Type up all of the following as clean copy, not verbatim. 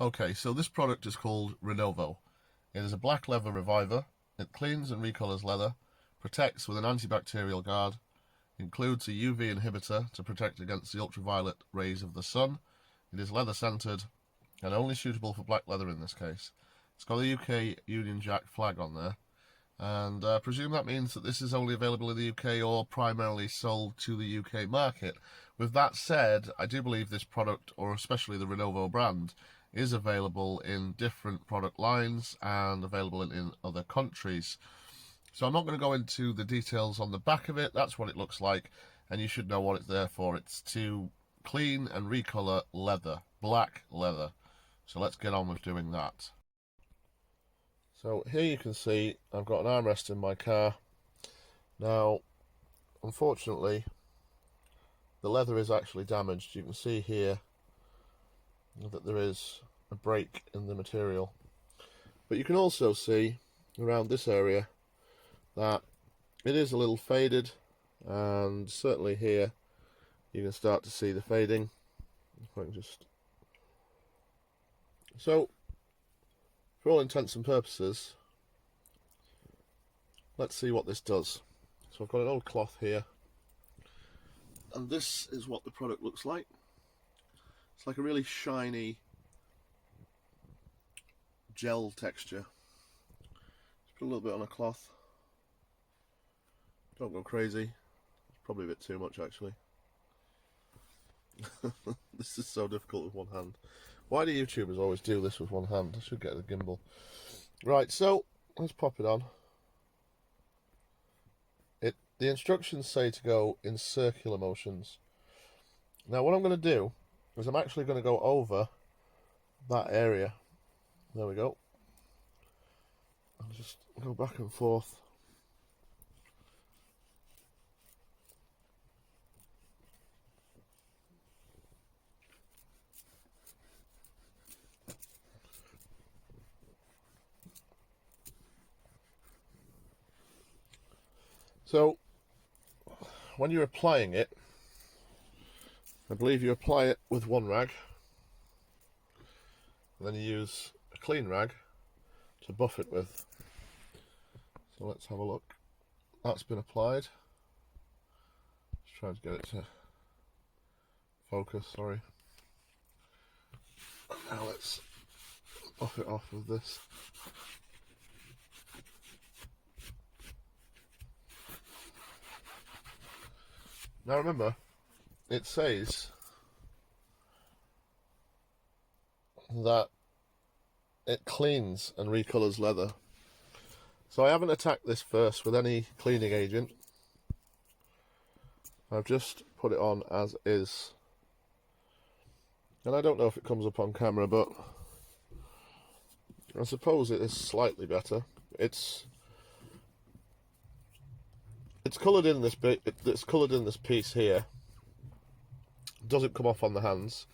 Okay, so this product is called Renovo. It is a black leather reviver. It cleans and recolors leather, protects with an antibacterial guard, includes a UV inhibitor to protect against the ultraviolet rays of the sun. It is leather scented and only suitable for black leather in this case. It's got a UK Union Jack flag on there, and I presume that means that this is only available in the UK or primarily sold to the UK market. With that said, I do believe this product, or especially the Renovo brand, is available in different product lines and available in other countries. So I'm not going to go into the details on the back of it. That's what it looks like, and you should know what it's there for. It's to clean and recolor leather, black leather. So let's get on with doing that. So here you can see I've got an armrest in my car. Now, unfortunately, the leather is actually damaged. You can see here that there is a break in the material. But you can also see around this area that it is a little faded, and certainly here you can start to see the fading. If I can just... So, for all intents and purposes, let's see what this does. So I've got an old cloth here, and this is what the product looks like. It's like a really shiny gel texture. Just put a little bit on a cloth. Don't go crazy. It's probably a bit too much actually. This is so difficult with one hand. Why do YouTubers always do this with one hand? I should get a gimbal. Right, so let's pop it on. The instructions say to go in circular motions. Now what I'm going to do is I'm actually going to go over that area. There we go. I'll just go back and forth. So when you're applying it, I believe you apply it with one rag, and then you use a clean rag to buff it with. So let's have a look. That's been applied. Just trying to get it to focus, sorry. Now let's buff it off with this. Now remember, it says that it cleans and recolors leather. So I haven't attacked this first with any cleaning agent. I've just put it on as is. And I don't know if it comes up on camera, but I suppose it is slightly better. It's coloured in this bit. It's coloured in this piece here. It doesn't come off on the hands.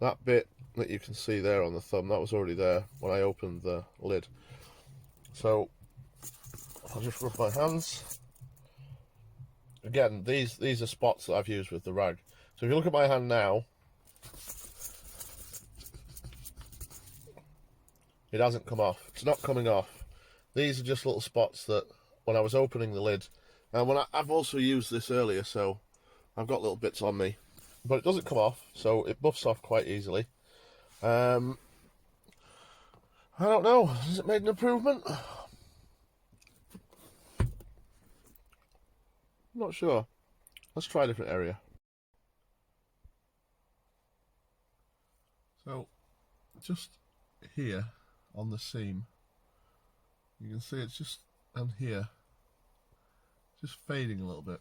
That bit that you can see there on the thumb, that was already there when I opened the lid. So I'll just rub my hands. Again, these are spots that I've used with the rag. So if you look at my hand now, it hasn't come off. It's not coming off. These are just little spots that when I was opening the lid, and when I've also used this earlier, so I've got little bits on me, but it doesn't come off, so it buffs off quite easily. I don't know. Has it made an improvement? I'm not sure. Let's try a different area. So, just here on the seam, you can see it's just on here, just fading a little bit.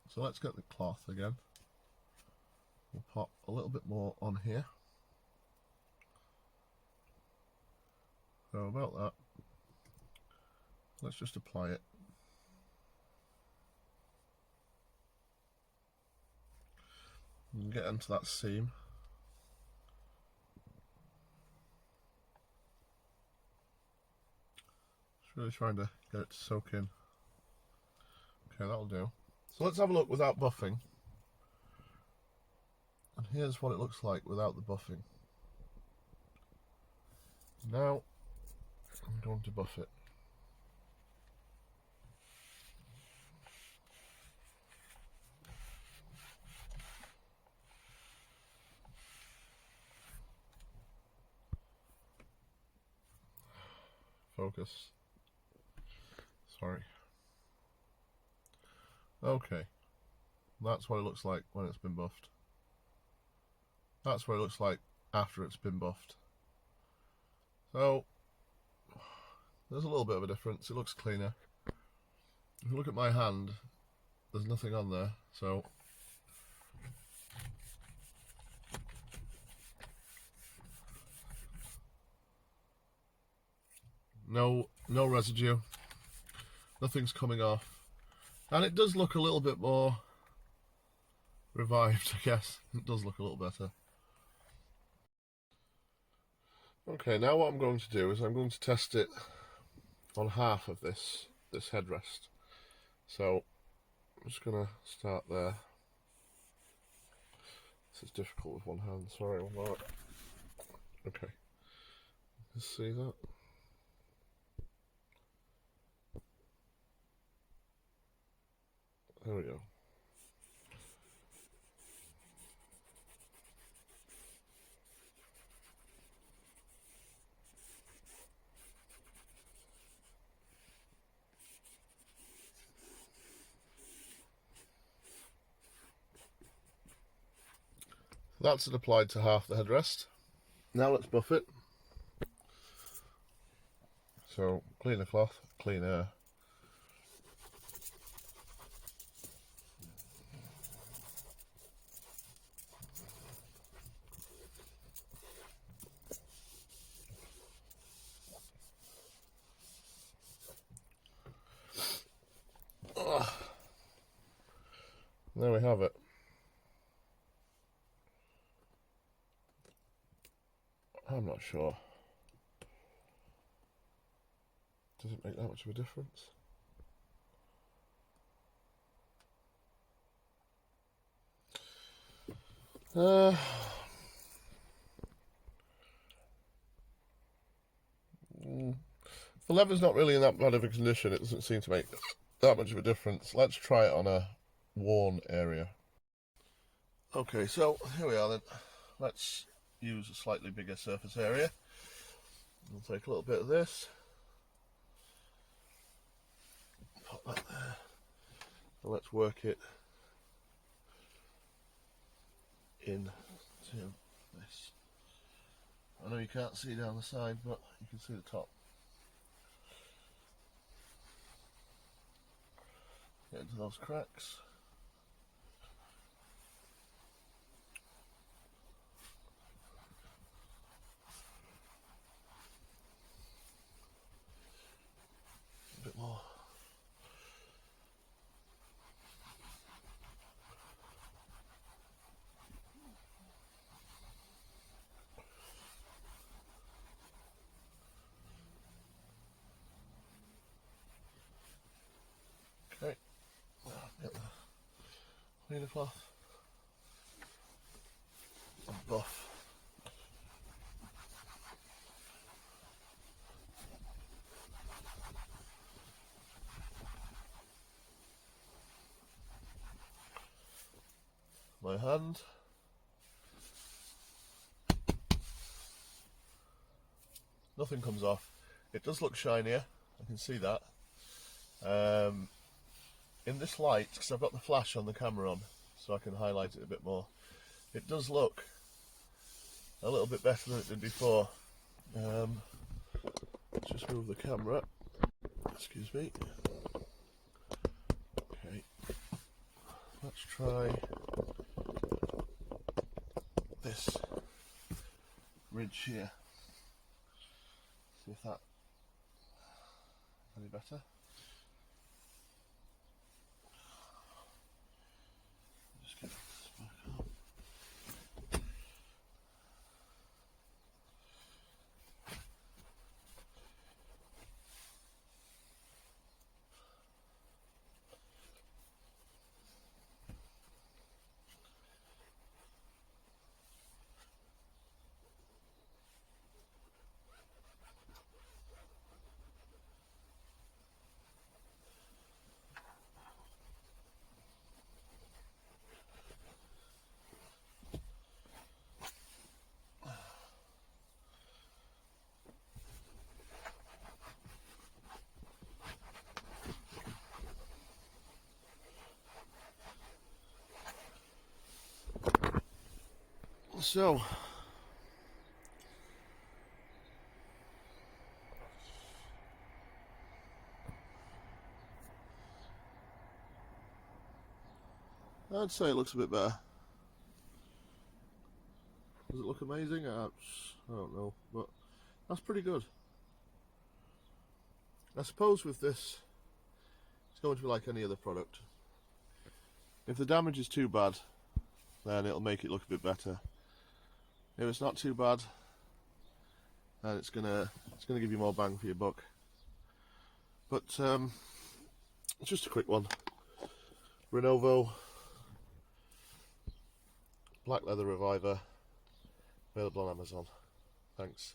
So let's get the cloth again. We'll pop a little bit more on here. So about that. Let's just apply it. And get into that seam. Just really trying to get it to soak in. Okay, that'll do. So let's have a look without buffing. And here's what it looks like without the buffing. Now I'm going to buff it. Focus. Sorry. Okay. That's what it looks like when it's been buffed. That's what it looks like after it's been buffed. So, there's a little bit of a difference. It looks cleaner. If you look at my hand, there's nothing on there, so no residue. Nothing's coming off. And it does look a little bit more revived, I guess. It does look a little better. Okay, now what I'm going to do is I'm going to test it on half of this headrest. So I'm just going to start there. This is difficult with one hand, sorry, one more. Okay, let's see that. There we go. That's it applied to half the headrest. Now let's buff it. So clean the cloth, clean air. There we have it. I'm not sure. Does it make that much of a difference? The leather's not really in that bad of a condition. It doesn't seem to make that much of a difference. Let's try it on a worn area. Okay, so here we are then. Let's use a slightly bigger surface area. We'll take a little bit of this. Put that there. And let's work it into this. I know you can't see down the side, but you can see the top. Get into those cracks. A bit more. Okay, get the cleaner cloth and buff. My hand. Nothing comes off. It does look shinier, I can see that. In this light, because I've got the flash on the camera on, so I can highlight it a bit more, it does look a little bit better than it did before. Let's just move the camera. Excuse me. Okay. Let's try this ridge here. See if that's any better. Just get this back up. So, I'd say it looks a bit better. Does it look amazing? I don't know, but that's pretty good. I suppose with this, it's going to be like any other product. If the damage is too bad, then it'll make it look a bit better. If it's not too bad, then it's gonna give you more bang for your buck. But it's just a quick one. Renovo Black Leather Reviver, available on Amazon. Thanks.